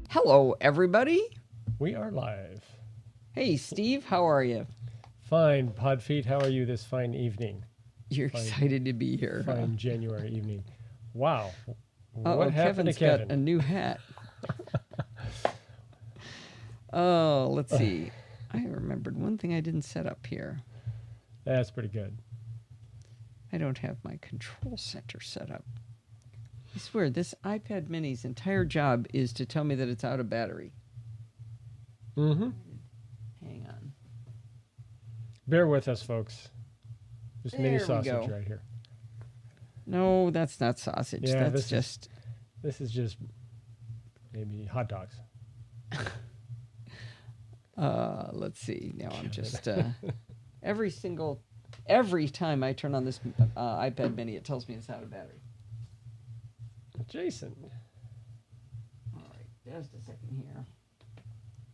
Hello, everybody. We are live. Hey, Steve, how are you? Fine, Podfeet. How are you this fine evening? You're Fine- excited to be here. Fine January evening. Wow. Oh, What happened Kevin's to Kevin? got a new hat. Oh, let's see. I remembered one thing I didn't set up here. That's pretty good. I don't have my control center set up. I swear, this iPad mini's entire job is to tell me that it's out of battery. Mm-hmm. Hang on. Bear with us, folks. Just mini There we sausage go. right here. No, that's not sausage. Yeah, That's this is just maybe hot dogs. Let's see. Now I'm just every time I turn on this iPad mini, it tells me it's out of battery. Jason. All right, just a second here.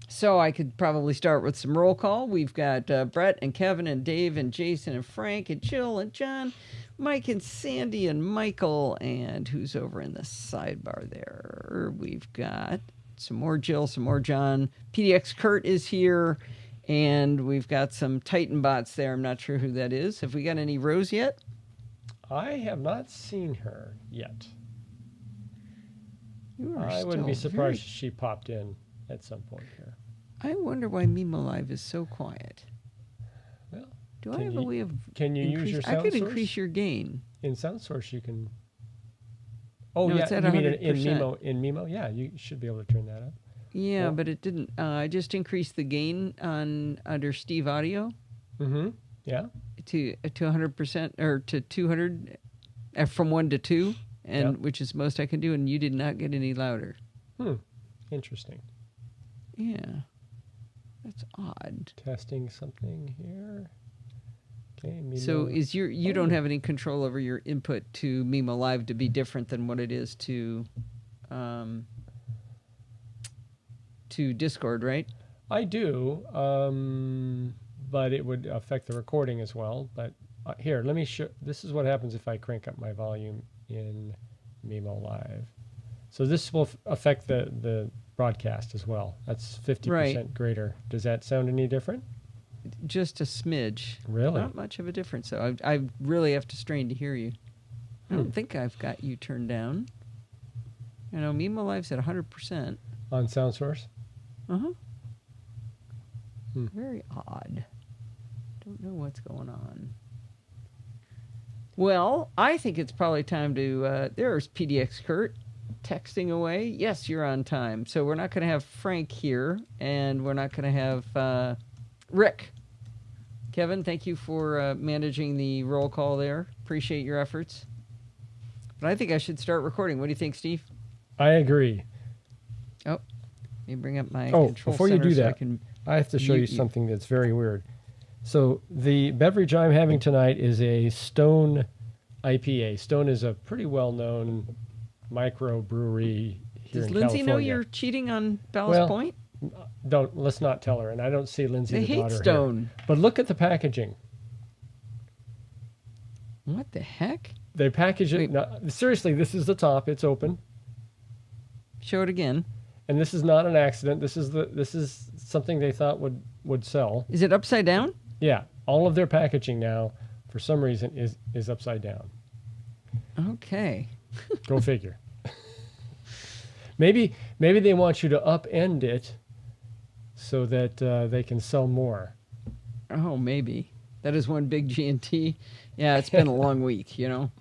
So I could probably start with some roll call. We've got Brett and Kevin and Dave and Jason and Frank and Jill and John, Mike and Sandy and Michael, and who's over in the sidebar there? We've got some more Jill, some more John. PDX Kurt is here, and we've got some Titan bots there. I'm not sure who that is. Have we got any Rose yet? I have not seen her yet. You are I wouldn't be still surprised if she popped in at some point here. I wonder why Mimo Live is so quiet. Well, Do I have a way of... Can you use your sound I could source? increase your gain. In sound source, you can. Oh, No, yeah. it's at You mean 100%. in Mimo? Yeah, you should be able to turn that up. Yeah, Well- but it didn't. I just increased the gain on under Steve Audio Mm-hmm. Yeah. to 100% or to 200 from 1 to 2, and Yeah. which is most I can do, and you did not get any louder. Interesting. Yeah, that's odd. Testing something here. Okay. Mimo. So is you don't have any control over your input to Mimo Live to be different than what it is to Discord, right? I do, but it would affect the recording as well. But here, let me show. This is what happens if I crank up my volume in Mimo Live. So this will affect the broadcast as well. That's 50% Right. greater. Does that sound any different? Just a smidge. Really? Not much of a difference. So I really have to strain to hear you. I don't think I've got you turned down. You know, Mimo Live's at 100%. On sound source? Uh-huh. Hmm. Very odd. Don't know what's going on. Well, I think it's probably time to... there's PDX Kurt texting away. Yes, you're on time. So we're not going to have Frank here, and we're not going to have Rick. Kevin, thank you for managing the roll call there. Appreciate your efforts. But I think I should start recording. What do you think, Steve? I agree. Oh, let me bring up my Oh, control before you center do so I that, can... I have to show you mute you. something that's very weird. So the beverage I'm having tonight is a Stone IPA. Stone is a pretty well-known microbrewery here Does in Lindsay California. know you're cheating on Ballast Well, Point? Let's not tell her. And I don't see Lindsay They the hate daughter Stone. here. But look at the packaging. What the heck? They package it. Wait. Now, seriously, this is the top. It's open, Show it again. and this is not an accident. This is something they thought would sell. Is it upside down? Yeah, all of their packaging now, for some reason, is upside down. Okay. Go figure. Maybe they want you to upend it so that they can sell more. Oh, maybe. That is one big G&T. Yeah, it's been a long week, you know.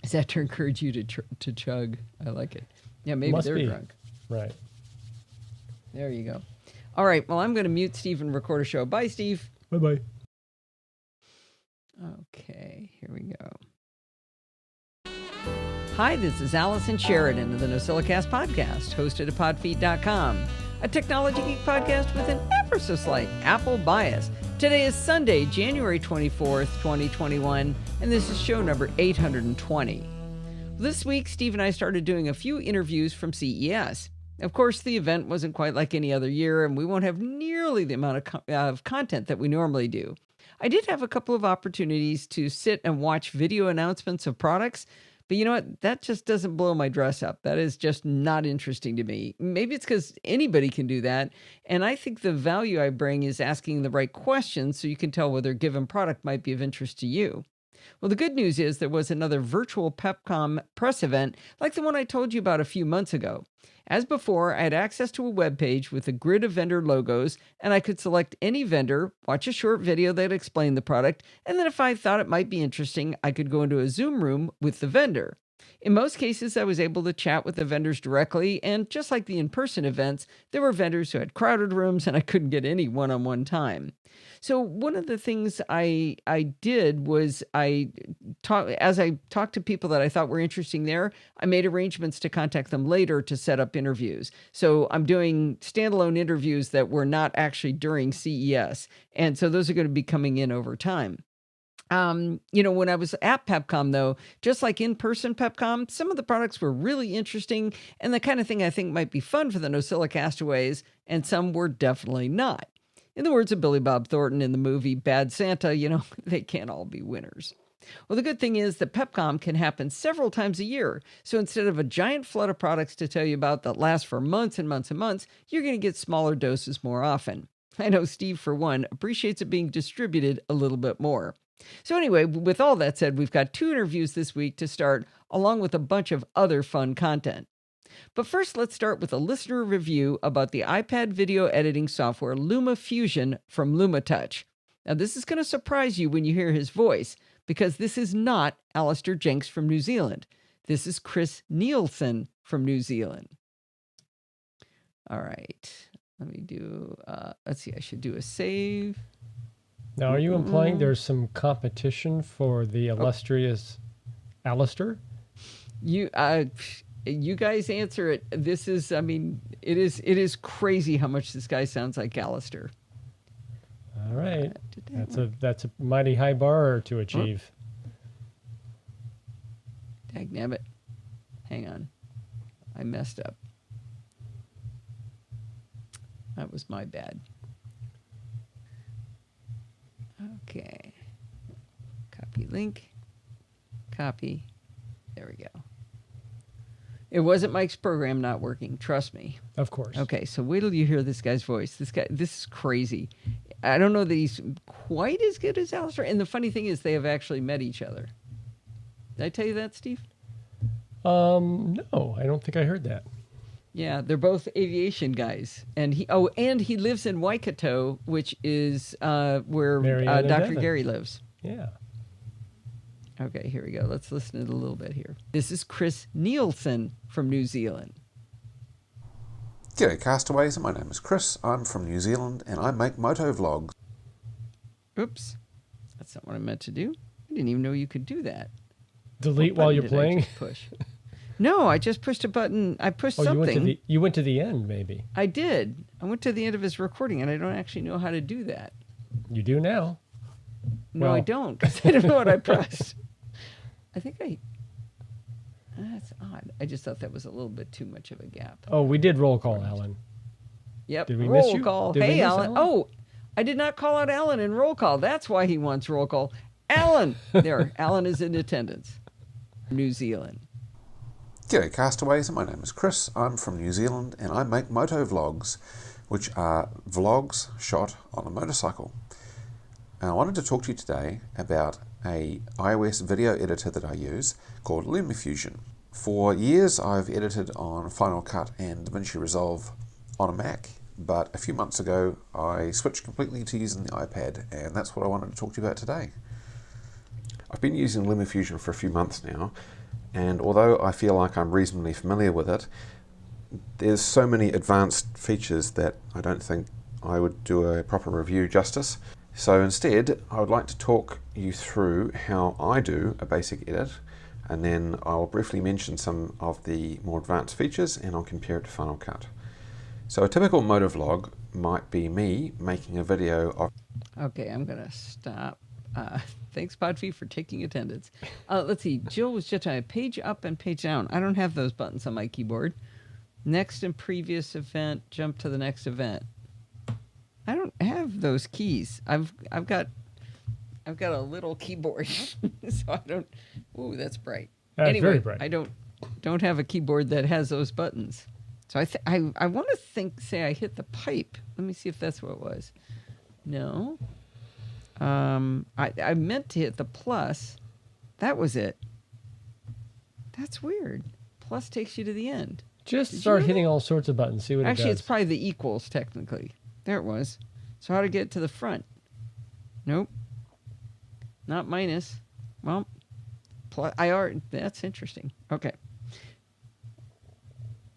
Is that to encourage you to chug? I like it. Yeah, maybe Must they're be. drunk. Right. There you go. All right, well, I'm going to mute Steve and record a show. Bye, Steve. Bye-bye. Okay, here we go. Hi, this is Allison Sheridan of the NosillaCast podcast, hosted at podfeed.com, a technology geek podcast with an ever so slight Apple bias. Today is Sunday, January 24th, 2021, and this is show number 820. This week, Steve and I started doing a few interviews from CES. Of course, the event wasn't quite like any other year, and we won't have nearly the amount of content that we normally do. I did have a couple of opportunities to sit and watch video announcements of products, But you know what? That just doesn't blow my dress up. That is just not interesting to me. Maybe it's because anybody can do that. And I think the value I bring is asking the right questions so you can tell whether a given product might be of interest to you. Well, the good news is there was another virtual PepCom press event like the one I told you about a few months ago. As before, I had access to a web page with a grid of vendor logos, and I could select any vendor, watch a short video that explained the product, and then if I thought it might be interesting, I could go into a Zoom room with the vendor. In most cases, I was able to chat with the vendors directly, and just like the in-person events, there were vendors who had crowded rooms and I couldn't get any one-on-one time. So one of the things I did was as I talked to people that I thought were interesting there, I made arrangements to contact them later to set up interviews. So I'm doing standalone interviews that were not actually during CES. And so those are going to be coming in over time. When I was at PepCom, though, just like in-person PepCom, some of the products were really interesting and the kind of thing I think might be fun for the Nosilla castaways, and some were definitely not. In the words of Billy Bob Thornton in the movie Bad Santa, they can't all be winners. Well, the good thing is that PepCom can happen several times a year. So instead of a giant flood of products to tell you about that last for months and months and months, you're going to get smaller doses more often. I know Steve, for one, appreciates it being distributed a little bit more. So anyway, with all that said, we've got 2 interviews this week to start, along with a bunch of other fun content. But first, let's start with a listener review about the iPad video editing software Lumifusion from LumaTouch. Now, this is going to surprise you when you hear his voice, because this is not Alistair Jenks from New Zealand. This is Chris Nielsen from New Zealand. All right. Let me do, let's see, I should do a save. Now, are you implying there's some competition for the illustrious Alistair? You guys answer it. This is, it is crazy how much this guy sounds like Alistair. All right. That's a mighty high bar to achieve. Dagnabbit. Hang on. I messed up. That was my bad. Okay. Copy link. Copy. There we go. It wasn't Mike's program not working. Trust me. Of course. Okay, so wait till you hear this guy's voice. This is crazy. I don't know that he's quite as good as Alistair. And the funny thing is they have actually met each other. Did I tell you that, Steve? No, I don't think I heard that. Yeah, they're both aviation guys. And he lives in Waikato, which is where Dr. Gary lives. Yeah. Okay, here we go. Let's listen to it a little bit here. This is Chris Nielsen from New Zealand. G'day castaways, my name is Chris. I'm from New Zealand and I make moto vlogs. Oops, that's not what I meant to do. I didn't even know you could do that. Delete while you're playing? Push. No, I just pushed a button. I pushed something. You went to the end, maybe. I did. I went to the end of his recording, and I don't actually know how to do that. You do now. No, I don't, because I don't know what I pressed. I think that's odd. I just thought that was a little bit too much of a gap. Oh, we did roll call, Alan. Yep. Did we miss you? Roll call. Did we Hey, miss Alan. Oh, I did not call out Alan in roll call. That's why he wants roll call. Alan. There. Alan is in attendance. New Zealand. G'day castaways, my name is Chris. I'm from New Zealand and I make moto vlogs, which are vlogs shot on a motorcycle. And I wanted to talk to you today about a iOS video editor that I use called Lumifusion. For years I've edited on Final Cut and DaVinci Resolve on a Mac, but a few months ago I switched completely to using the iPad, and that's what I wanted to talk to you about today. I've been using Lumifusion for a few months now, and although I feel like I'm reasonably familiar with it, there's so many advanced features that I don't think I would do a proper review justice. So instead, I would like to talk you through how I do a basic edit, and then I'll briefly mention some of the more advanced features and I'll compare it to Final Cut. So a typical motovlog might be me making a video of... Okay, I'm going to stop. Thanks, Podfee, for taking attendance. Let's see. Jill was just on page up and page down. I don't have those buttons on my keyboard. Next and previous event, jump to the next event. I don't have those keys. I've got a little keyboard, so I don't. Ooh, that's bright. Very Anyway, bright. I don't have a keyboard that has those buttons. So I want to say I hit the pipe. Let me see if that's what it was. No. I meant to hit the plus. That was it. That's weird. Plus takes you to the end. Just start hitting all sorts of buttons. See what it does. Actually, it's probably the equals technically. There it was. So how to get to the front? Nope. Not minus. Well, plus that's interesting. Okay.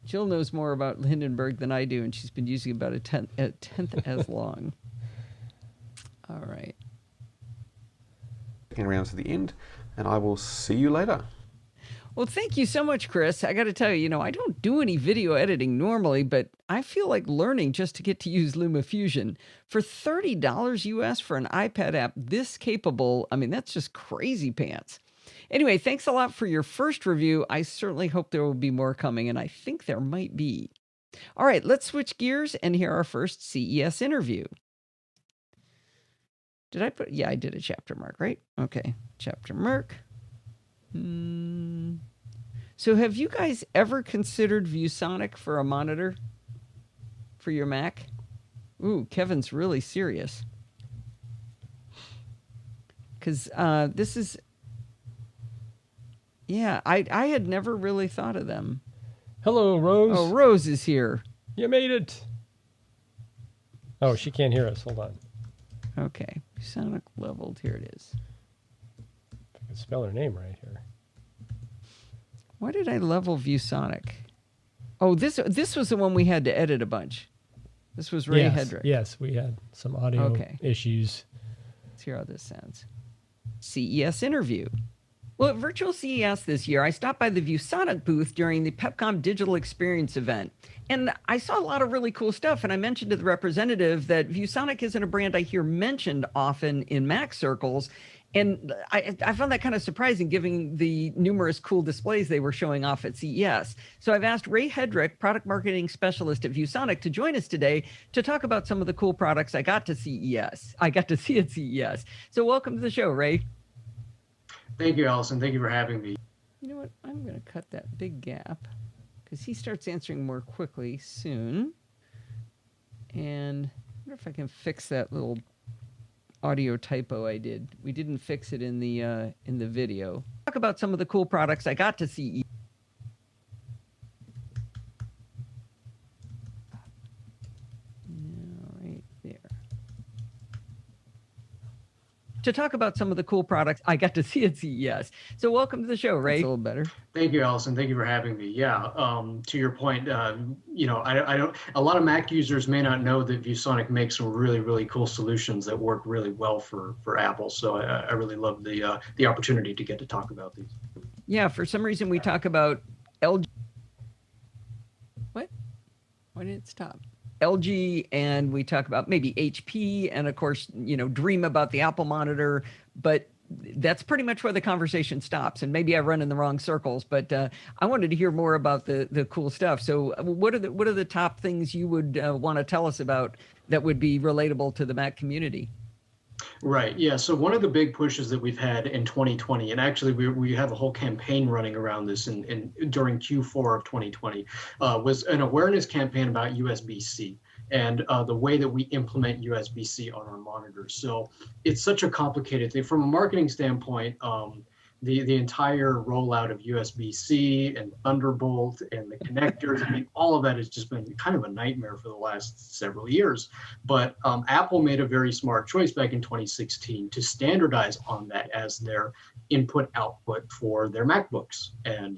Jill knows more about Hindenburg than I do, and she's been using about a tenth as long. All right. Getting around to the end, and I will see you later. Well, thank you so much, Chris. I got to tell you, I don't do any video editing normally, but I feel like learning just to get to use Lumifusion. For $30 US for an iPad app this capable, I mean, that's just crazy pants. Anyway, thanks a lot for your first review. I certainly hope there will be more coming, and I think there might be. All right, let's switch gears and hear our first CES interview. Did I put... Yeah, I did a chapter mark, right? Okay, chapter mark. So have you guys ever considered ViewSonic for a monitor for your Mac? Ooh, Kevin's really serious. Because this is... Yeah, I had never really thought of them. Hello, Rose. Oh, Rose is here. You made it. Oh, she can't hear us. Hold on. Okay, ViewSonic leveled. Here it is. I can spell her name right here. Why did I level ViewSonic? Oh, this was the one we had to edit a bunch. This was Ray Hedrick. Yes, we had some audio issues. Let's hear how this sounds. CES interview. Well, at Virtual CES this year, I stopped by the ViewSonic booth during the Pepcom Digital Experience event. And I saw a lot of really cool stuff. And I mentioned to the representative that ViewSonic isn't a brand I hear mentioned often in Mac circles. And I found that kind of surprising, given the numerous cool displays they were showing off at CES. So I've asked Ray Hedrick, product marketing specialist at ViewSonic, to join us today to talk about some of the cool products I got to see at CES. So welcome to the show, Ray. Thank you, Allison. Thank you for having me. You know what? I'm going to cut that big gap because he starts answering more quickly soon. And I wonder if I can fix that little audio typo I did. We didn't fix it in the video. Talk about some of the cool products I got to see. Right there. To talk about some of the cool products I got to see at CES. So welcome to the show, Ray. That's a little better. Thank you, Allison. Thank you for having me. Yeah, to your point, I don't. A lot of Mac users may not know that ViewSonic makes some really, really cool solutions that work really well for Apple. So I really love the opportunity to get to talk about these. Yeah, for some reason we talk about LG. What? Why did it stop? LG, and we talk about maybe HP, and of course, dream about the Apple monitor, but that's pretty much where the conversation stops. And maybe I run in the wrong circles, but I wanted to hear more about the cool stuff. So what are the top things you would want to tell us about that would be relatable to the Mac community? Right. Yeah. So one of the big pushes that we've had in 2020, and actually we have a whole campaign running around this during Q4 of 2020, was an awareness campaign about USB-C and the way that we implement USB-C on our monitors. So it's such a complicated thing from a marketing standpoint. The entire rollout of USB-C and Thunderbolt and the connectors, I mean, all of that has just been kind of a nightmare for the last several years. But Apple made a very smart choice back in 2016 to standardize on that as their input-output for their MacBooks. And,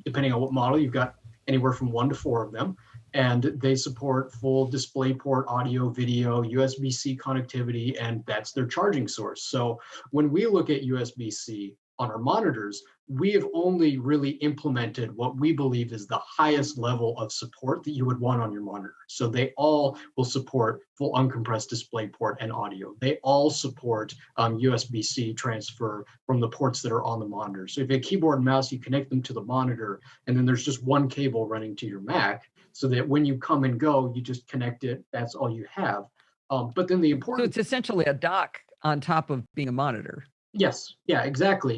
depending on what model, you've got anywhere from 1 to 4 of them. And they support full DisplayPort audio, video, USB-C connectivity, and that's their charging source. So when we look at USB-C on our monitors, we have only really implemented what we believe is the highest level of support that you would want on your monitor. So they all will support full uncompressed DisplayPort and audio. They all support USB-C transfer from the ports that are on the monitor. So if you have a keyboard and mouse, you connect them to the monitor, and then there's just one cable running to your Mac, so that when you come and go, you just connect it. That's all you have. But then the important... So it's essentially a dock on top of being a monitor. Yes. Yeah, exactly.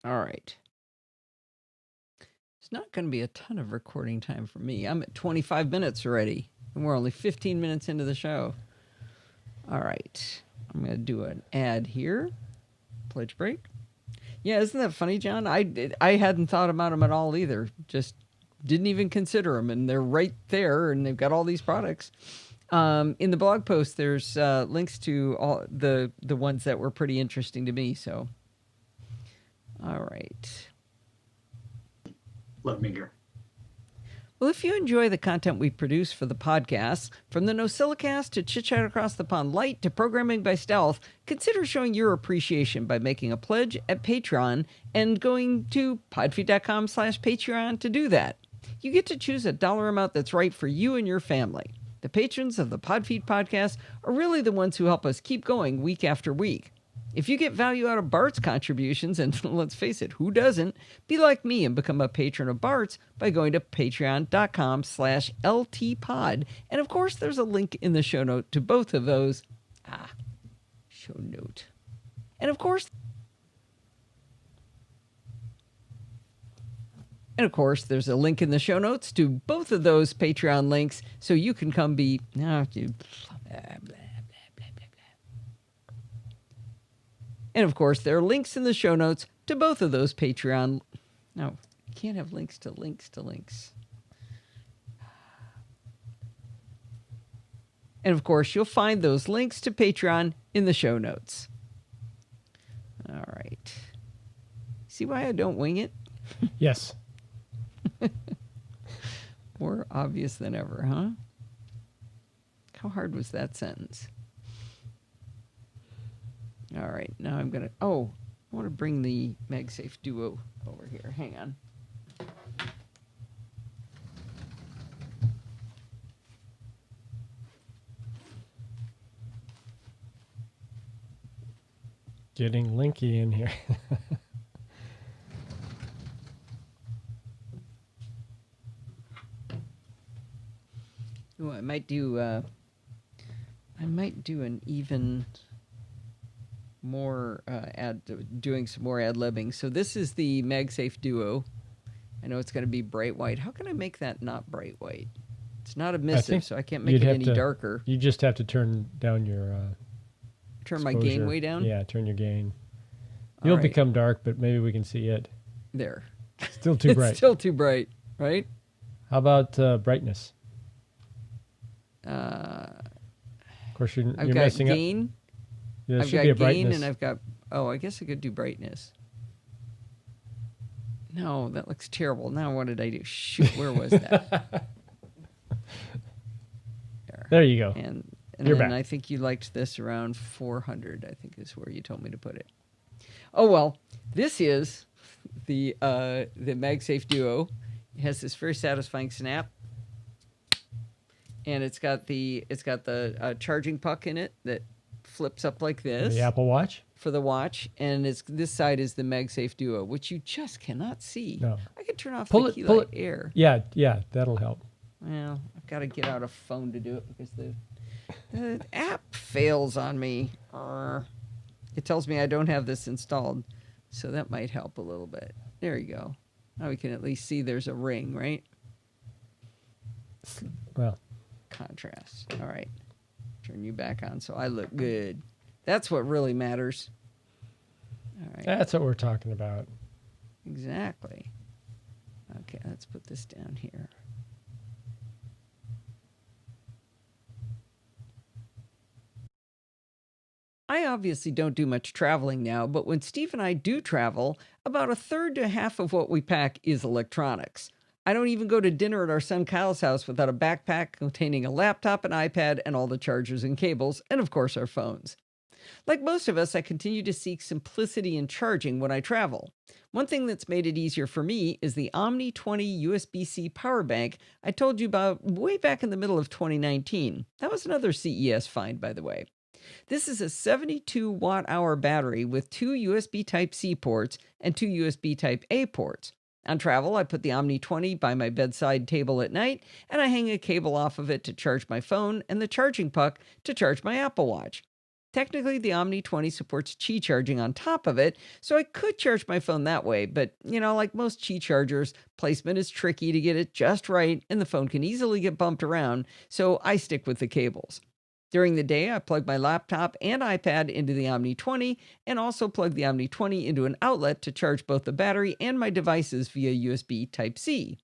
All right. It's not going to be a ton of recording time for me. I'm at 25 minutes already, and we're only 15 minutes into the show. All right. I'm going to do an ad here. Pledge break. Yeah, isn't that funny, John? I hadn't thought about them at all either. Just didn't even consider them, and they're right there, and they've got all these products. In the blog post, there's links to all the ones that were pretty interesting to me. So, all right. Let me hear. Well, if you enjoy the content we produce for the podcast, from the NosillaCast to Chit Chat Across the Pond Light to Programming by Stealth, consider showing your appreciation by making a pledge at Patreon and going to podfeed.com/Patreon to do that. You get to choose a dollar amount that's right for you and your family. The patrons of the Podfeed podcast are really the ones who help us keep going week after week. If you get value out of Bart's contributions, and let's face it, who doesn't, be like me and become a patron of Bart's by going to patreon.com/LTpod. And of course, there's a link in the show note to both of those. Show note. And of course, there's a link in the show notes to both of those Patreon links, so you can come be... And of course, there are links in the show notes to both of those Patreon... No, you can't have links to links to links. And of course, you'll find those links to Patreon in the show notes. All right. See why I don't wing it? Yes. More obvious than ever, huh? How hard was that sentence? All right, now I'm going to... Oh, I want to bring the Magsafe Duo over here. Hang on. Getting linky in here. Ooh, I might do an even more doing some more ad-libbing. So this is the Magsafe Duo. I know it's going to be bright white. How can I make that not bright white? It's not emissive, so I can't make it any darker. You just have to turn down your turn exposure. my gain way down? Yeah, turn your gain. You'll become dark, but maybe we can see it. There. Still too bright. It's still too bright, right? How about brightness? Of course, you're got messing gain. up. There I've should got be a gain, brightness. and I've got... Oh, I guess I could do brightness. No, that looks terrible. Now what did I do? Shoot, where was that? There you go. And You're then back. I think you liked this around 400, I think is where you told me to put it. Oh, well, this is the Magsafe Duo. It has this very satisfying snap. And it's got the charging puck in it that flips up like this. The Apple Watch? For the watch. And this side is the Magsafe Duo, which you just cannot see. No. I could turn off Pull the it- key pull light it. air. Yeah, that'll help. Well, I've got to get out a phone to do it because the app fails on me. It tells me I don't have this installed, so that might help a little bit. There you go. Now we can at least see there's a ring, right? Well, Contrast. All right. Turn you back on so I look good. That's what really matters. All right. that's what we're talking about. Exactly. Okay, let's put this down here. I obviously don't do much traveling now, but when Steve and I do travel, about a third to half of what we pack is electronics. I don't even go to dinner at our son Kyle's house without a backpack containing a laptop, an iPad, and all the chargers and cables, and of course our phones. Like most of us, I continue to seek simplicity in charging when I travel. One thing that's made it easier for me is the Omni 20 USB-C power bank I told you about way back in the middle of 2019. That was another CES find, by the way. This is a 72 watt-hour battery with 2 USB Type-C ports and 2 USB Type-A ports. On travel, I put the Omni 20 by my bedside table at night, and I hang a cable off of it to charge my phone and the charging puck to charge my Apple Watch. Technically, the Omni 20 supports Qi charging on top of it, so I could charge my phone that way, but, like most Qi chargers, placement is tricky to get it just right, and the phone can easily get bumped around, so I stick with the cables. During the day, I plug my laptop and iPad into the Omni 20, and also plug the Omni 20 into an outlet to charge both the battery and my devices via USB Type-C.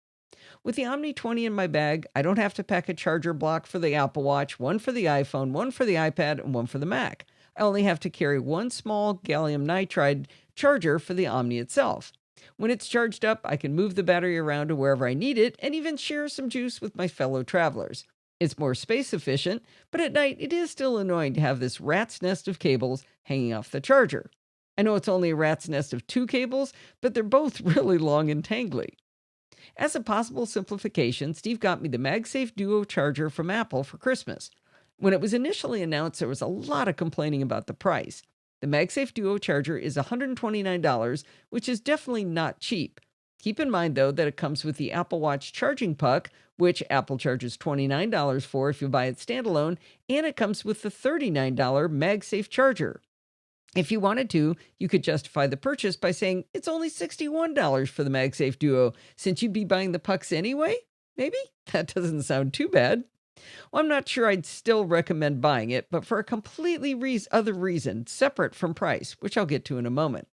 With the Omni 20 in my bag, I don't have to pack a charger block for the Apple Watch, one for the iPhone, one for the iPad, and one for the Mac. I only have to carry one small gallium nitride charger for the Omni itself. When it's charged up, I can move the battery around to wherever I need it and even share some juice with my fellow travelers. It's more space efficient, but at night it is still annoying to have this rat's nest of cables hanging off the charger. I know it's only a rat's nest of 2 cables, but they're both really long and tangly. As a possible simplification, Steve got me the Magsafe Duo charger from Apple for Christmas. When it was initially announced, there was a lot of complaining about the price. The Magsafe Duo charger is $129, which is definitely not cheap. Keep in mind, though, that it comes with the Apple Watch charging puck, which Apple charges $29 for if you buy it standalone, and it comes with the $39 Magsafe charger. If you wanted to, you could justify the purchase by saying it's only $61 for the Magsafe Duo, since you'd be buying the pucks anyway? Maybe? That doesn't sound too bad. Well, I'm not sure I'd still recommend buying it, but for a completely other reason, separate from price, which I'll get to in a moment.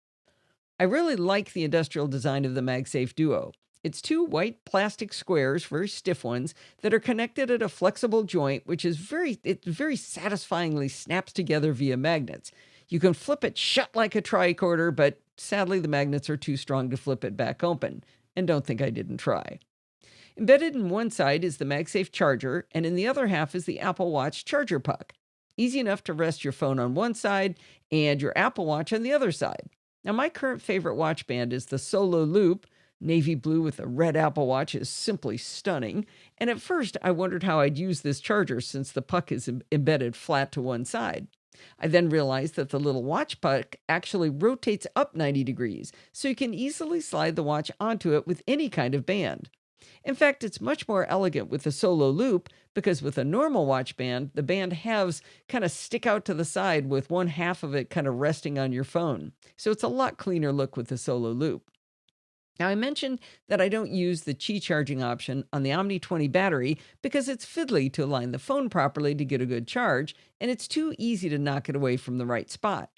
I really like the industrial design of the Magsafe Duo. It's 2 white plastic squares, very stiff ones, that are connected at a flexible joint, which is very satisfyingly snaps together via magnets. You can flip it shut like a tricorder, but sadly the magnets are too strong to flip it back open. And don't think I didn't try. Embedded in one side is the Magsafe charger, and in the other half is the Apple Watch charger puck. Easy enough to rest your phone on one side and your Apple Watch on the other side. Now, my current favorite watch band is the Solo Loop. Navy blue with a red Apple Watch is simply stunning. And at first, I wondered how I'd use this charger since the puck is embedded flat to one side. I then realized that the little watch puck actually rotates up 90 degrees, so you can easily slide the watch onto it with any kind of band. In fact, it's much more elegant with the Solo Loop because with a normal watch band, the band halves kind of stick out to the side with one half of it kind of resting on your phone. So it's a lot cleaner look with the Solo Loop. Now, I mentioned that I don't use the Qi charging option on the Omni 20 battery because it's fiddly to align the phone properly to get a good charge, and it's too easy to knock it away from the right spot.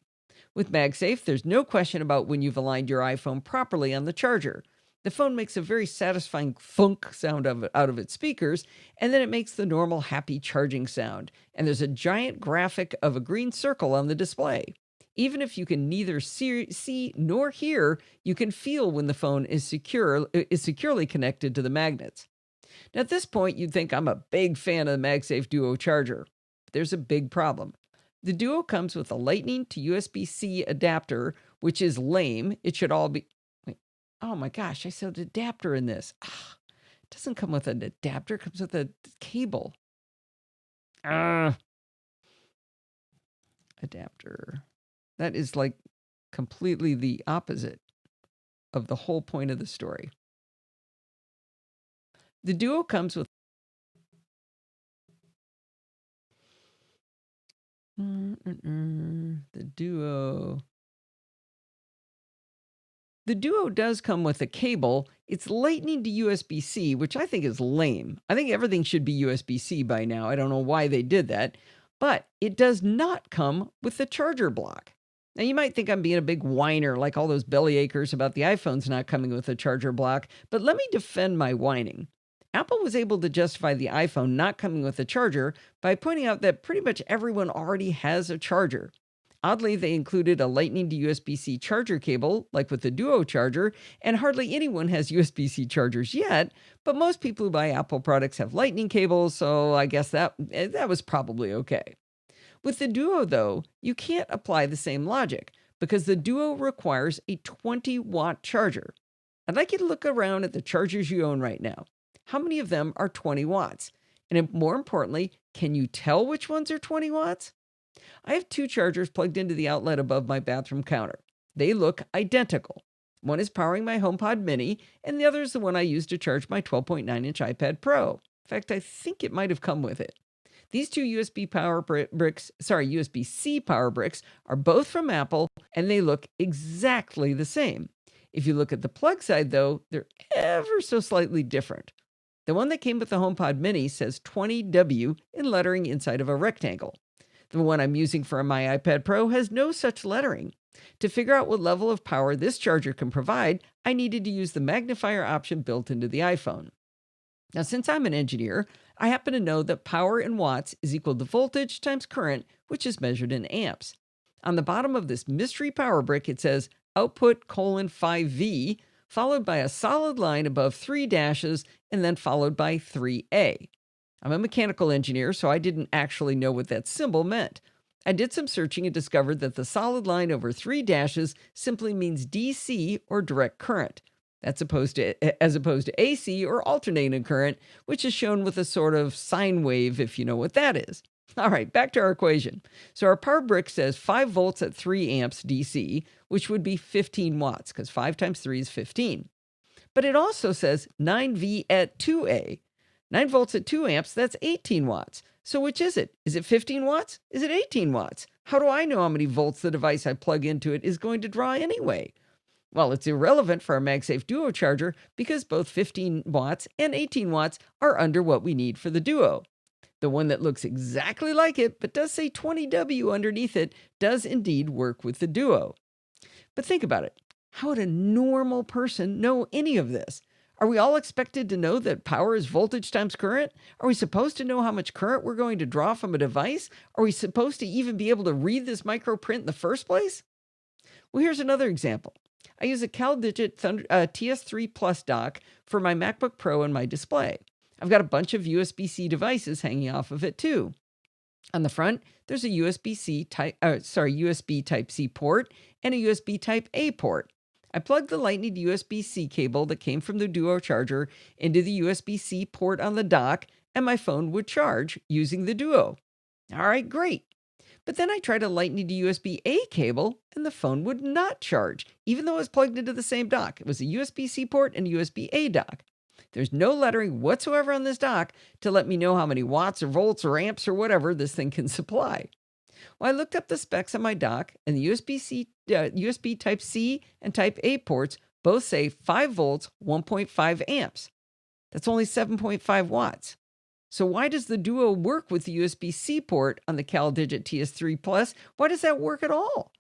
With MagSafe, there's no question about when you've aligned your iPhone properly on the charger. The phone makes a very satisfying thunk sound out of its speakers, and then it makes the normal happy charging sound, and there's a giant graphic of a green circle on the display. Even if you can neither see nor hear, you can feel when the phone is securely connected to the magnets. Now, at this point, you'd think I'm a big fan of the Magsafe Duo charger, but there's a big problem. The Duo comes with a Lightning to USB-C adapter, which is lame. It should all be... Wait, oh my gosh, I said adapter in this. It doesn't come with an adapter, it comes with a cable. Adapter. That is like completely the opposite of the whole point of the story. The Duo comes with the Duo does come with a cable. It's Lightning to USB-C, which I think is lame. I think everything should be USB-C by now. I don't know why they did that, but it does not come with the charger block. Now, you might think I'm being a big whiner like all those bellyachers about the iPhones not coming with a charger block, but let me defend my whining. Apple was able to justify the iPhone not coming with a charger by pointing out that pretty much everyone already has a charger. Oddly, they included a Lightning to USB-C charger cable, like with the Duo charger, and hardly anyone has USB-C chargers yet, but most people who buy Apple products have Lightning cables, so I guess that was probably okay. With the Duo, though, you can't apply the same logic because the Duo requires a 20-watt charger. I'd like you to look around at the chargers you own right now. How many of them are 20 watts? And more importantly, can you tell which ones are 20 watts? I have 2 chargers plugged into the outlet above my bathroom counter. They look identical. One is powering my HomePod Mini, and the other is the one I use to charge my 12.9-inch iPad Pro. In fact, I think it might have come with it. These two USB USB-C power bricks are both from Apple, and they look exactly the same. If you look at the plug side, though, they're ever so slightly different. The one that came with the HomePod Mini says 20W in lettering inside of a rectangle. The one I'm using for my iPad Pro has no such lettering. To figure out what level of power this charger can provide, I needed to use the magnifier option built into the iPhone. Now, since I'm an engineer, I happen to know that power in watts is equal to voltage times current, which is measured in amps. On the bottom of this mystery power brick, it says output 5V, followed by a solid line above 3 dashes, and then followed by 3A. I'm a mechanical engineer, so I didn't actually know what that symbol meant. I did some searching and discovered that the solid line over 3 dashes simply means DC, or direct current. That's as opposed to AC, or alternating current, which is shown with a sort of sine wave, if you know what that is. All right, back to our equation. So our power brick says 5 volts at 3 amps DC, which would be 15 watts, because 5 times 3 is 15. But it also says 9V at 2A. 9 volts at 2 amps, that's 18 watts. So which is it? Is it 15 watts? Is it 18 watts? How do I know how many volts the device I plug into it is going to draw anyway? Well, it's irrelevant for our Magsafe Duo charger because both 15 watts and 18 watts are under what we need for the Duo. The one that looks exactly like it, but does say 20W underneath it, does indeed work with the Duo. But think about it. How would a normal person know any of this? Are we all expected to know that power is voltage times current? Are we supposed to know how much current we're going to draw from a device? Are we supposed to even be able to read this microprint in the first place? Well, here's another example. I use a CalDigit TS3 Plus dock for my MacBook Pro and my display. I've got a bunch of USB-C devices hanging off of it too. On the front, there's a USB Type-C port and a USB Type-A port. I plugged the Lightning USB-C cable that came from the Duo charger into the USB-C port on the dock, and my phone would charge using the Duo. All right, great. But then I tried a Lightning to USB-A cable, and the phone would not charge, even though it was plugged into the same dock. It was a USB-C port and a USB-A dock. There's no lettering whatsoever on this dock to let me know how many watts or volts or amps or whatever this thing can supply. Well, I looked up the specs on my dock, and the USB Type-C and Type-A ports both say 5 volts, 1.5 amps. That's only 7.5 watts. So why does the Duo work with the USB-C port on the CalDigit TS3 Plus? Why does that work at all?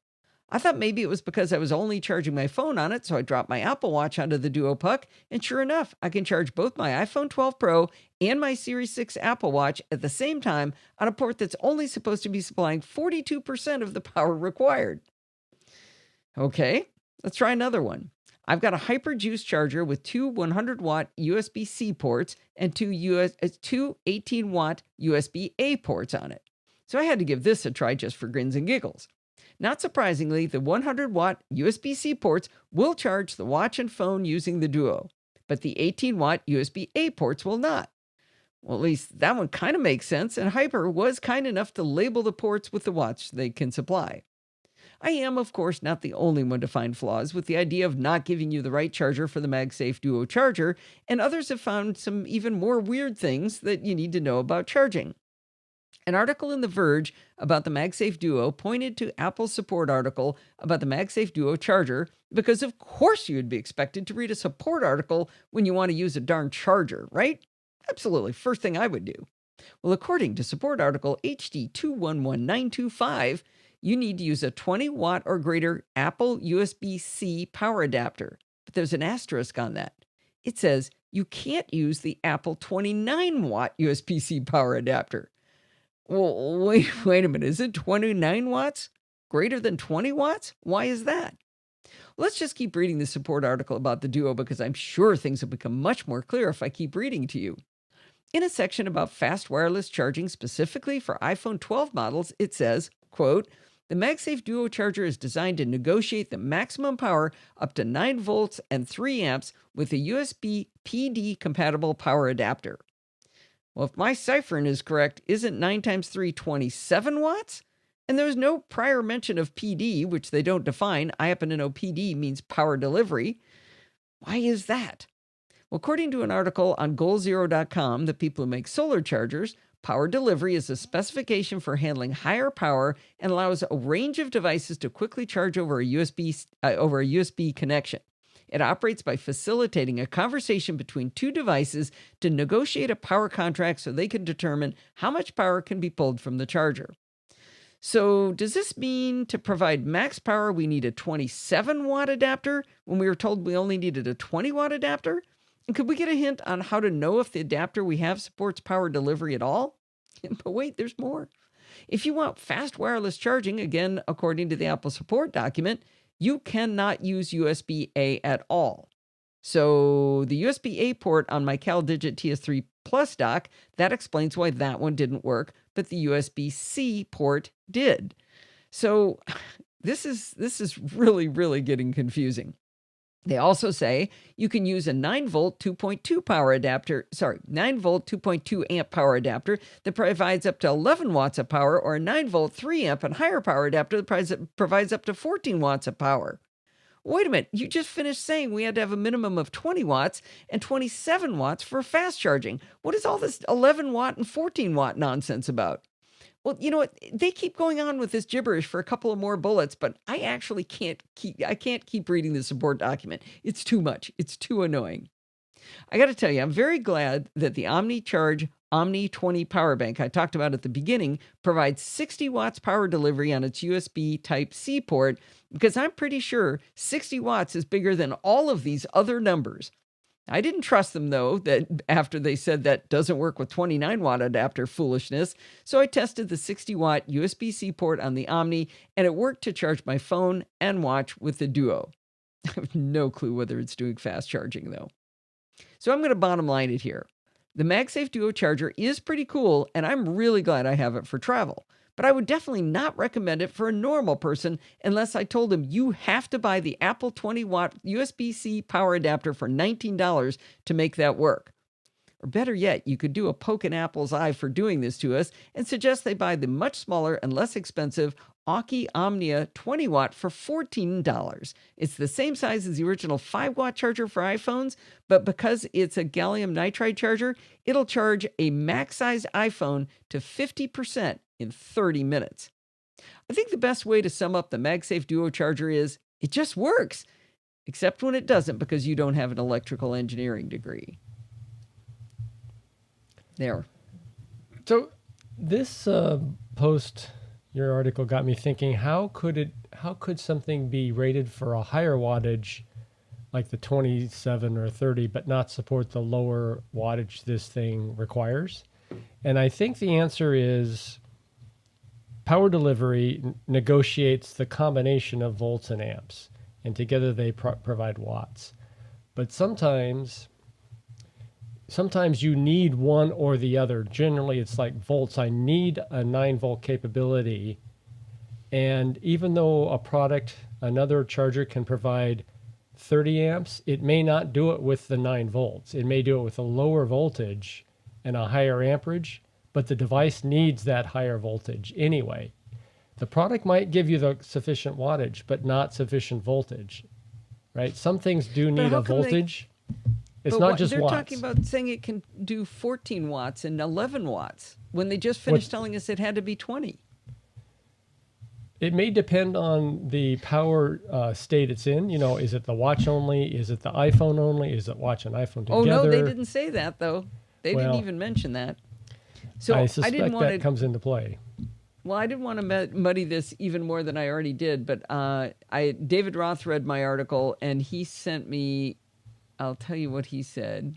I thought maybe it was because I was only charging my phone on it, so I dropped my Apple Watch onto the Duo Puck, and sure enough, I can charge both my iPhone 12 Pro and my Series 6 Apple Watch at the same time on a port that's only supposed to be supplying 42% of the power required. Okay, let's try another one. I've got a HyperJuice charger with 2 100-watt USB-C ports and two 18-watt USB-A ports on it. So I had to give this a try just for grins and giggles. Not surprisingly, the 100-watt USB-C ports will charge the watch and phone using the Duo, but the 18-watt USB-A ports will not. Well, at least that one kind of makes sense, and Hyper was kind enough to label the ports with the watch they can supply. I am, of course, not the only one to find flaws with the idea of not giving you the right charger for the Magsafe Duo charger, and others have found some even more weird things that you need to know about charging. An article in The Verge about the Magsafe Duo pointed to Apple's support article about the Magsafe Duo charger because of course you'd be expected to read a support article when you want to use a darn charger, right? Absolutely, first thing I would do. Well, according to support article HD 211925, you need to use a 20-watt or greater Apple USB-C power adapter. But there's an asterisk on that. It says you can't use the Apple 29-watt USB-C power adapter. Well, wait a minute. Is it 29 watts? Greater than 20 watts? Why is that? Let's just keep reading the support article about the Duo because I'm sure things will become much more clear if I keep reading to you. In a section about fast wireless charging specifically for iPhone 12 models, it says, quote, the Magsafe Duo charger is designed to negotiate the maximum power up to 9 volts and 3 amps with a USB PD compatible power adapter. Well, if my ciphering is correct, isn't 9 times 3 27 watts? And there's no prior mention of PD, which they don't define. I happen to know PD means power delivery. Why is that? Well, according to an article on GoalZero.com, the people who make solar chargers, Power delivery is a specification for handling higher power and allows a range of devices to quickly charge over a USB connection. It operates by facilitating a conversation between two devices to negotiate a power contract so they can determine how much power can be pulled from the charger. So does this mean to provide max power we need a 27-watt adapter when we were told we only needed a 20-watt adapter? And could we get a hint on how to know if the adapter we have supports power delivery at all? But wait, there's more. If you want fast wireless charging, again, according to the Apple support document, you cannot use USB-A at all. So the USB-A port on my CalDigit TS3 Plus dock, that explains why that one didn't work, but the USB-C port did. So this is really, really getting confusing. They also say you can use a 9-volt 2.2 power adapter, 9-volt 2.2 amp power adapter that provides up to 11 watts of power, or a 9-volt 3 amp and higher power adapter that provides up to 14 watts of power. Wait a minute, you just finished saying we had to have a minimum of 20 watts and 27 watts for fast charging. What is all this 11 watt and 14 watt nonsense about? Well, you know what? They keep going on with this gibberish for a couple of more bullets, but I actually can't keep reading the support document. It's too much. It's too annoying. I got to tell you, I'm very glad that the OmniCharge Omni 20 power bank I talked about at the beginning provides 60 watts power delivery on its USB Type-C port, because I'm pretty sure 60 watts is bigger than all of these other numbers. I didn't trust them, though, that after they said that doesn't work with 29-watt adapter foolishness, so I tested the 60-watt USB-C port on the Omni, and it worked to charge my phone and watch with the Duo. I have no clue whether it's doing fast charging, though. So I'm going to bottom line it here. The Magsafe Duo charger is pretty cool, and I'm really glad I have it for travel. But I would definitely not recommend it for a normal person unless I told him you have to buy the Apple 20-watt USB-C power adapter for $19 to make that work. Or better yet, you could do a poke in Apple's eye for doing this to us and suggest they buy the much smaller and less expensive Aukey Omnia 20-watt for $14. It's the same size as the original 5-watt charger for iPhones, but because it's a gallium nitride charger, it'll charge a max-size iPhone to 50% in 30 minutes. I think the best way to sum up the Magsafe Duo charger is, it just works, except when it doesn't because you don't have an electrical engineering degree. There. So this post, your article, got me thinking, how could something be rated for a higher wattage like the 27 or 30 but not support the lower wattage this thing requires? And I think the answer is power delivery negotiates the combination of volts and amps, and together they provide watts. But sometimes you need one or the other. Generally, it's like volts. I need a 9-volt capability. And even though another charger can provide 30 amps, it may not do it with the 9 volts. It may do it with a lower voltage and a higher amperage, but the device needs that higher voltage anyway. The product might give you the sufficient wattage, but not sufficient voltage, right? Some things do need a voltage. It's not just they're watts. Talking about saying it can do 14 watts and 11 watts when they just finished telling us it had to be 20. It may depend on the power state it's in. You know, is it the watch only? Is it the iPhone only? Is it watch and iPhone together? Oh, no, they didn't say that, though. They didn't even mention that. So I suspect that comes into play. Well, I didn't want to muddy this even more than I already did, but David Roth read my article, and he sent me, I'll tell you what he said.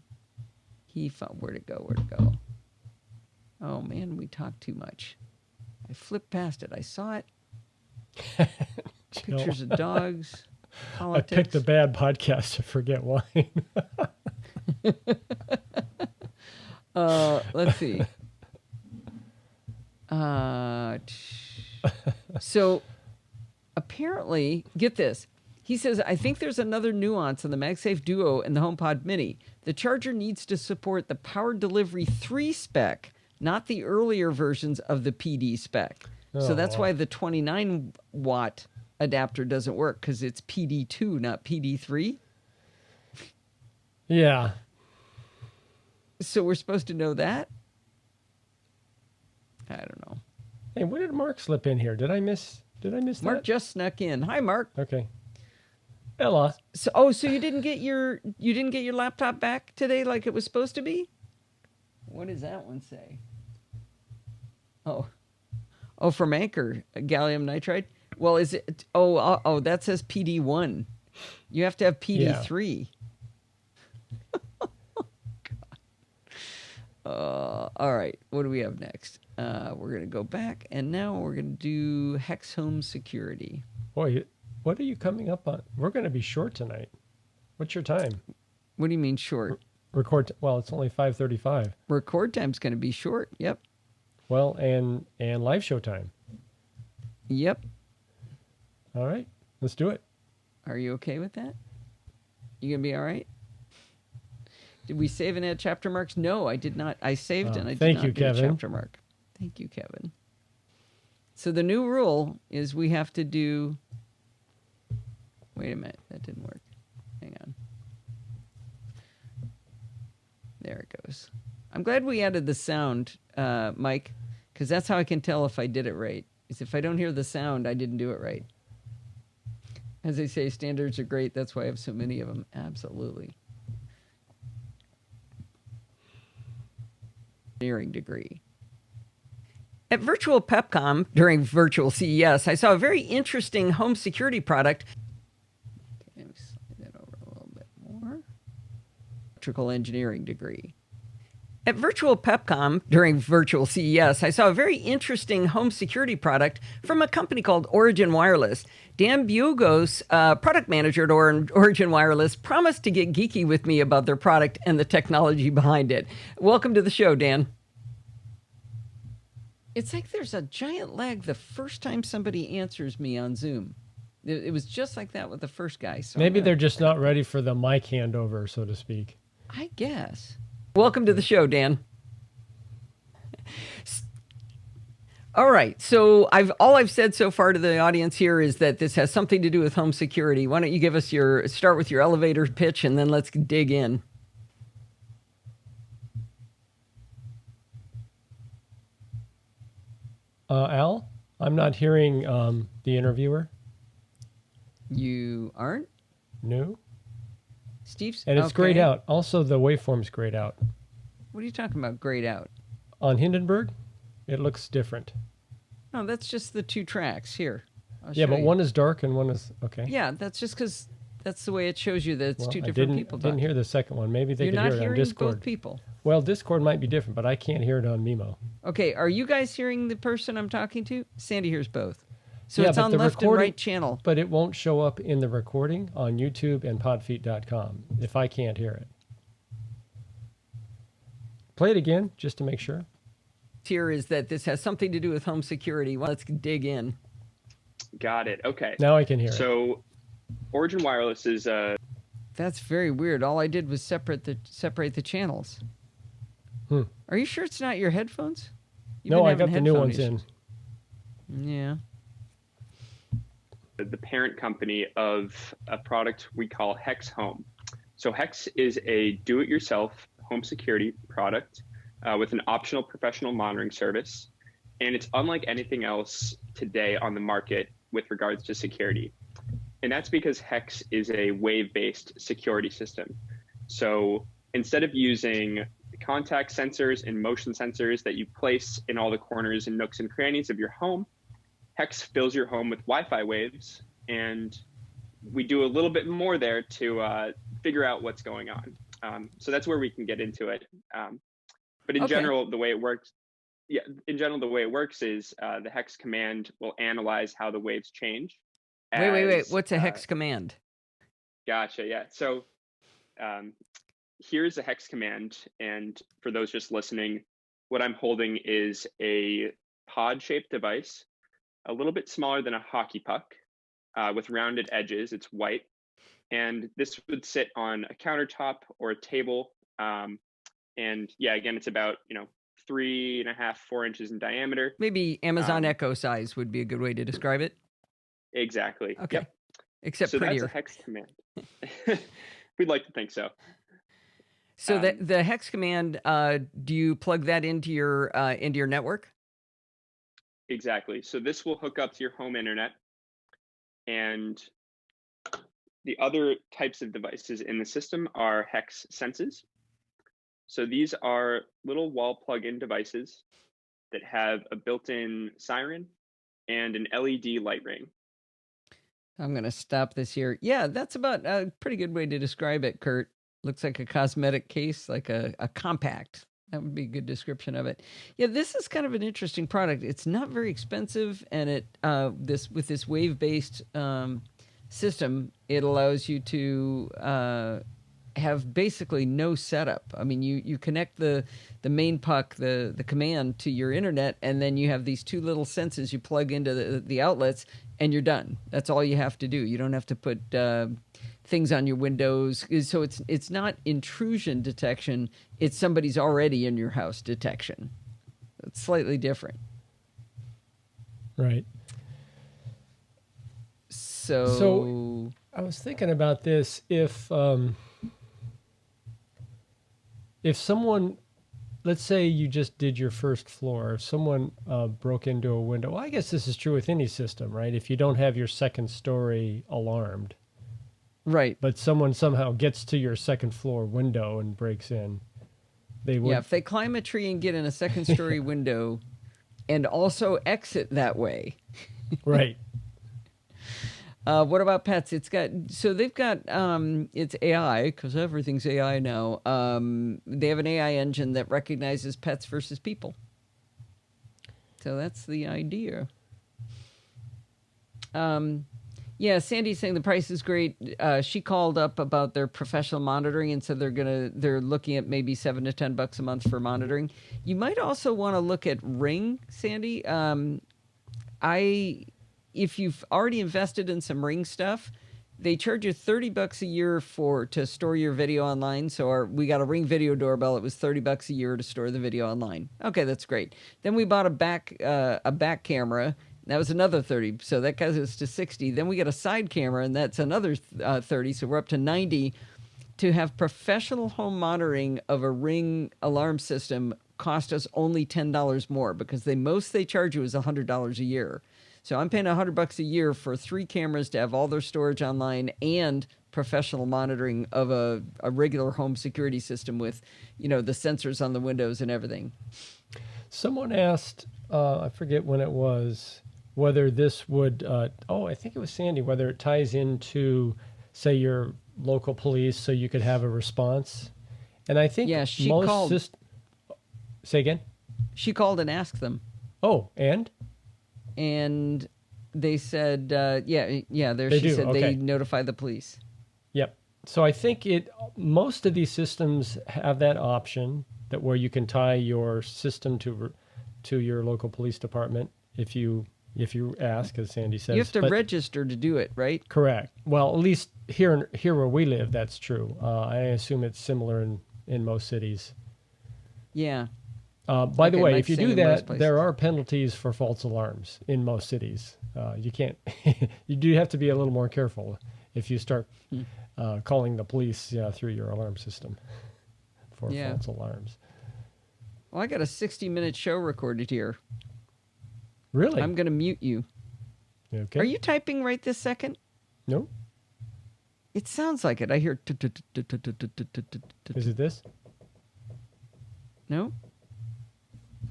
He found, where'd it go? Oh, man, we talked too much. I flipped past it. I saw it. Pictures of dogs, politics. I picked a bad podcast to forget wine. Let's see. So apparently, get this. He says, I think there's another nuance in the Magsafe Duo and the HomePod Mini. The charger needs to support the Power Delivery 3 spec, not the earlier versions of the PD spec. So that's why the 29-watt adapter doesn't work, because it's PD2, not PD3. Yeah. So we're supposed to know that? I don't know. Hey, when did Mark slip in here? Did I miss Mark that? just snuck in. Hi, Mark. Okay. Ella. So you didn't get your laptop back today like it was supposed to be? What does that one say? Oh, from Anchor, gallium nitride. Well, is it? Oh, that says PD1. You have to have PD3. All right. What do we have next? We're gonna go back, and now we're gonna do Hex Home Security. Boy, what are you coming up on? We're going to be short tonight. What's your time? What do you mean short? Well, it's only 5:35. Record time's gonna be short. Yep. Well, and live show time. Yep. All right, let's do it. Are you okay with that? You gonna be all right? Did we save and add chapter marks? No, I did not. I saved and I did not do a chapter mark. Thank you, Kevin. So the new rule is we have to do... Wait a minute. That didn't work. Hang on. There it goes. I'm glad we added the sound, Mike, because that's how I can tell if I did it right. Is if I don't hear the sound, I didn't do it right. As they say, standards are great. That's why I have so many of them. Absolutely. Engineering degree. At Virtual PepCom during Virtual CES, I saw a very interesting home security product. Okay, let me slide that over a little bit more. Electrical engineering degree. At Virtual PepCom during Virtual CES, I saw a very interesting home security product from a company called Origin Wireless. Dan Bugos, product manager at Origin Wireless, promised to get geeky with me about their product and the technology behind it. Welcome to the show, Dan. It's like there's a giant lag the first time somebody answers me on Zoom. It was just like that with the first guy. So maybe they're just not ready for the mic handover, so to speak. I guess. Welcome to the show, Dan. All right, so all I've said so far to the audience here is that this has something to do with home security. Why don't you give us start with your elevator pitch, and then let's dig in. Al, I'm not hearing the interviewer. You aren't? No. Steve's? And it's grayed out. Also, the waveform's grayed out. What are you talking about, grayed out? On Hindenburg, it looks different. No, that's just the two tracks. Here. Yeah, but one is dark and one is... Okay. Yeah, that's just because that's the way it shows you that it's two different people talking. I didn't hear the second one. Maybe they could hear it on Discord. You're not hearing both people. Well, Discord might be different, but I can't hear it on Mimo. Okay, are you guys hearing the person I'm talking to? Sandy hears both. So it's on left and right channel. But it won't show up in the recording on YouTube and podfeet.com if I can't hear it. Play it again, just to make sure. Here is that this has something to do with home security. Well, let's dig in. Got it. Okay. Now I can hear it. So Origin Wireless is... That's very weird. All I did was separate the channels. Are you sure it's not your headphones? No, I got the new ones in. Yeah. The parent company of a product we call Hex Home. So Hex is a do-it-yourself home security product with an optional professional monitoring service. And it's unlike anything else today on the market with regards to security. And that's because Hex is a wave-based security system. So instead of using contact sensors and motion sensors that you place in all the corners and nooks and crannies of your home, Hex fills your home with Wi-Fi waves, and we do a little bit more there to figure out what's going on. So that's where we can get into it. But in general, the way it works, is the Hex command will analyze how the waves change. Wait. What's a Hex command? Gotcha. Yeah. So here's a Hex command, and for those just listening, what I'm holding is a pod-shaped device, a little bit smaller than a hockey puck, with rounded edges. It's white, and this would sit on a countertop or a table. And yeah, again, it's about 3.5, 4 inches in diameter. Maybe Amazon Echo size would be a good way to describe it. Exactly. Okay. Yep. Except so prettier. That's a Hex command. We'd like to think so. So the Hex command, do you plug that into your network? Exactly. So this will hook up to your home internet, and the other types of devices in the system are Hex Senses. So these are little wall plug-in devices that have a built-in siren and an LED light ring. I'm going to stop this here. Yeah, that's about a pretty good way to describe it, Kurt. Looks like a cosmetic case, like a compact. That would be a good description of it. Yeah, this is kind of an interesting product. It's not very expensive, and it with this wave-based system, it allows you to have basically no setup. I mean, you connect the main puck, the command, to your internet, and then you have these two little senses you plug into the outlets, and you're done. That's all you have to do. You don't have to put things on your windows. So it's not intrusion detection. It's somebody's already in your house detection. It's slightly different. Right. So I was thinking about this. If someone, let's say you just did your first floor, if someone broke into a window, well, I guess this is true with any system, right? If you don't have your second story alarmed. Right. But someone somehow gets to your second floor window and breaks in, they would. Yeah, if they climb a tree and get in a second story window and also exit that way. Right. What about pets? They've got it's AI, because everything's AI now. They have an AI engine that recognizes pets versus people. So that's the idea. Yeah, Sandy's saying the price is great. She called up about their professional monitoring and said they're looking at maybe $7 to $10 a month for monitoring. You might also want to look at Ring, Sandy. If you've already invested in some Ring stuff, they charge you $30 a year to store your video online. So we got a Ring video doorbell. It was $30 a year to store the video online. Okay, that's great. Then we bought a back camera. That was another 30, so that gets us to 60. Then we get a side camera, and that's another 30, so we're up to 90. To have professional home monitoring of a Ring alarm system cost us only $10 more, because most they charge you is $100 a year. So I'm paying $100 a year for 3 cameras to have all their storage online and professional monitoring of a regular home security system with, the sensors on the windows and everything. Someone asked, I forget when it was, whether this would, I think it was Sandy, whether it ties into, say, your local police so you could have a response. And I think she called. Say again? She called and asked them. Oh, and? And they said, they notify the police. Yep. So I think most of these systems have that option where you can tie your system to your local police department if you ask, as Sandy says. You have to register to do it, right? Correct. Well, at least here where we live, that's true. I assume it's similar in most cities. Yeah. By the way, if you do that, there are penalties for false alarms in most cities. You can't. You do have to be a little more careful if you start calling the police through your alarm system for false alarms. Well, I got a 60-minute show recorded here. Really? I'm going to mute you. Okay. Are you typing right this second? No. It sounds like it. I hear. Is it this? No.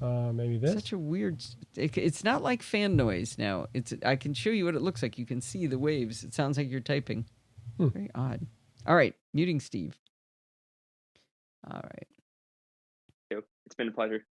Maybe this. Such a weird. It's not like fan noise now. I can show you what it looks like. You can see the waves. It sounds like you're typing. Very odd. All right, muting Steve. All right. It's been a pleasure.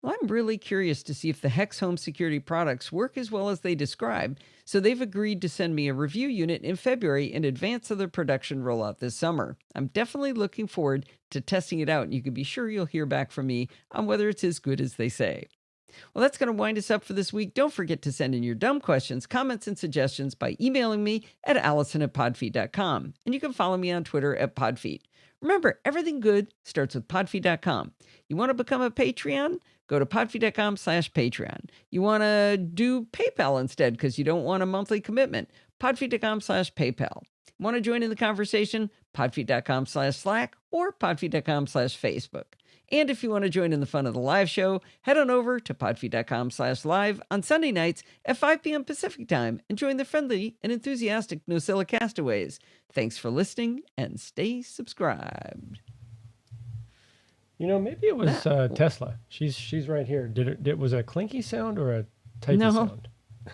Well, I'm really curious to see if the Hex home security products work as well as they describe, so they've agreed to send me a review unit in February in advance of their production rollout this summer. I'm definitely looking forward to testing it out, and you can be sure you'll hear back from me on whether it's as good as they say. Well, that's going to wind us up for this week. Don't forget to send in your dumb questions, comments, and suggestions by emailing me at allison@podfeet.com, and you can follow me on Twitter @podfeet. Remember, everything good starts with podfeet.com. You want to become a Patreon? Go to podfeet.com/Patreon. You want to do PayPal instead because you don't want a monthly commitment? Podfeet.com/PayPal. Want to join in the conversation? Podfeet.com/Slack or podfeet.com/Facebook. And if you want to join in the fun of the live show, head on over to podfeet.com/live on Sunday nights at 5 p.m. Pacific time and join the friendly and enthusiastic Nosilla castaways. Thanks for listening and stay subscribed. You know, maybe it was Tesla. She's right here. Was it a clinky sound or a typey sound?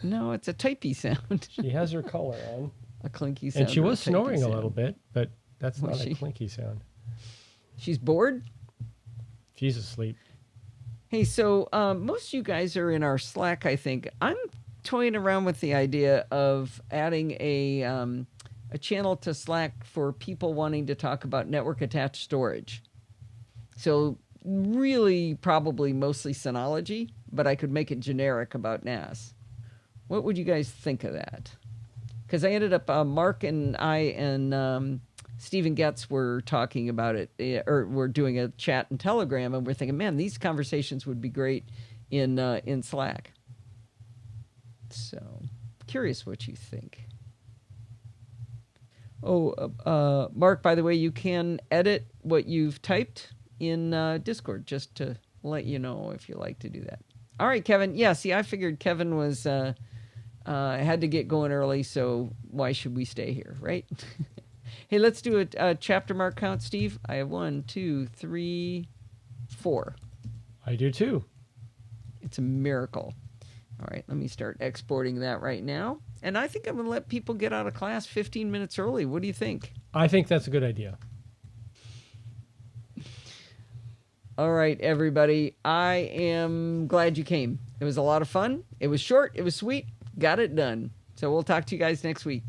No, it's a typey sound. She has her collar on. A clinky sound. And she was snoring sound. a little bit, but that's not a clinky sound. She's bored? She's asleep. Hey, so most of you guys are in our Slack, I think. I'm toying around with the idea of adding a channel to Slack for people wanting to talk about network-attached storage. So really, probably mostly Synology, but I could make it generic about NAS. What would you guys think of that? Because I ended up, Mark and I and Stephen Getz were talking about it, or we're doing a chat in Telegram, and we're thinking, man, these conversations would be great in Slack. So, curious what you think. Oh, Mark, by the way, you can edit what you've typed in Discord, just to let you know if you like to do that. All right, Kevin. Yeah, see, I figured Kevin was had to get going early, so why should we stay here, right? Hey, let's do a chapter mark count, Steve. I have 1, 2, 3, 4. I do too. It's a miracle. All right, let me start exporting that right now. And I think I'm going to let people get out of class 15 minutes early. What do you think? I think that's a good idea. All right, everybody. I am glad you came. It was a lot of fun. It was short. It was sweet. Got it done. So we'll talk to you guys next week.